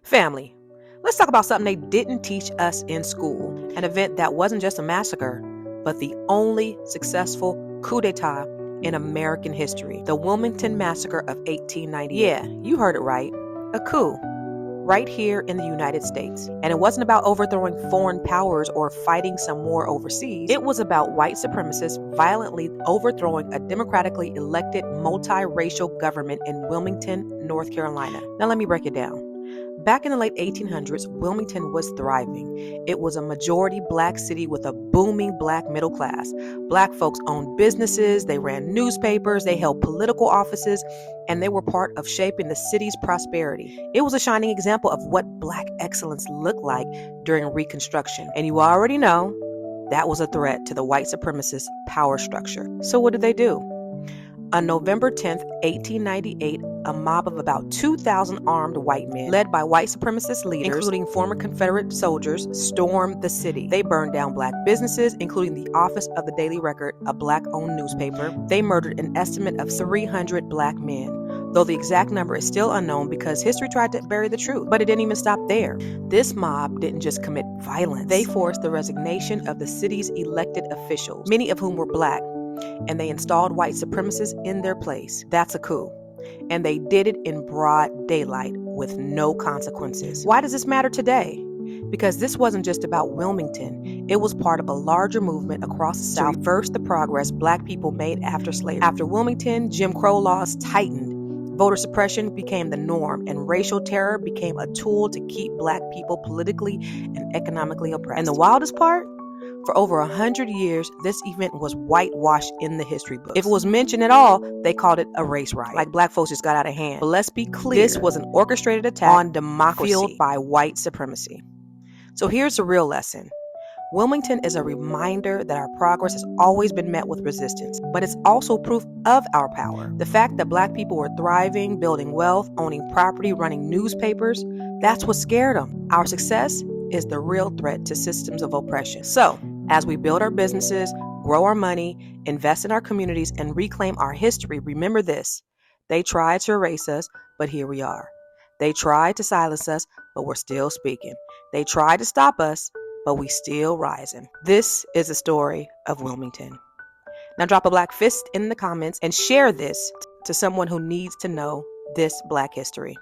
Family, let's talk about something they didn't teach us in school. An event that wasn't just a massacre, but the only successful coup d'etat in American history. The Wilmington Massacre of 1890. Yeah, you heard it right. A coup. Right here in the United States. And it wasn't about overthrowing foreign powers or fighting some war overseas. It was about white supremacists violently overthrowing a democratically elected multiracial government in Wilmington, North Carolina. Now let me break it down. Back in the late 1800s, Wilmington was thriving. It was a majority black city with a booming black middle class. Black folks owned businesses, they ran newspapers, they held political offices, and they were part of shaping the city's prosperity. It was a shining example of what black excellence looked like during Reconstruction. And you already know that was a threat to the white supremacist power structure. So what did they do? On November 10th, 1898, a mob of about 2,000 armed white men, led by white supremacist leaders, including former Confederate soldiers, stormed the city. They burned down black businesses, including the office of the Daily Record, a black-owned newspaper. They murdered an estimate of 300 black men, though the exact number is still unknown because history tried to bury the truth. But it didn't even stop there. This mob didn't just commit violence. They forced the resignation of the city's elected officials, many of whom were black, and they installed white supremacists in their place. That's a coup. And they did it in broad daylight with no consequences. Why does this matter today? Because this wasn't just about Wilmington. It was part of a larger movement across the South to reverse the progress black people made after slavery. After Wilmington, Jim Crow laws tightened. Voter suppression became the norm, and racial terror became a tool to keep black people politically and economically oppressed. And the wildest part? For over 100 years, this event was whitewashed in the history books. If it was mentioned at all, they called it a race riot, like black folks just got out of hand. But let's be clear, this was an orchestrated attack on democracy fueled by white supremacy. So here's the real lesson. Wilmington is a reminder that our progress has always been met with resistance, but it's also proof of our power. The fact that black people were thriving, building wealth, owning property, running newspapers, that's what scared them. Our success is the real threat to systems of oppression. So, as we build our businesses, grow our money, invest in our communities, and reclaim our history, remember this. They tried to erase us, but here we are. They tried to silence us, but we're still speaking. They tried to stop us, but we still rising. This is the story of Wilmington. Now drop a black fist in the comments and share this to someone who needs to know this black history.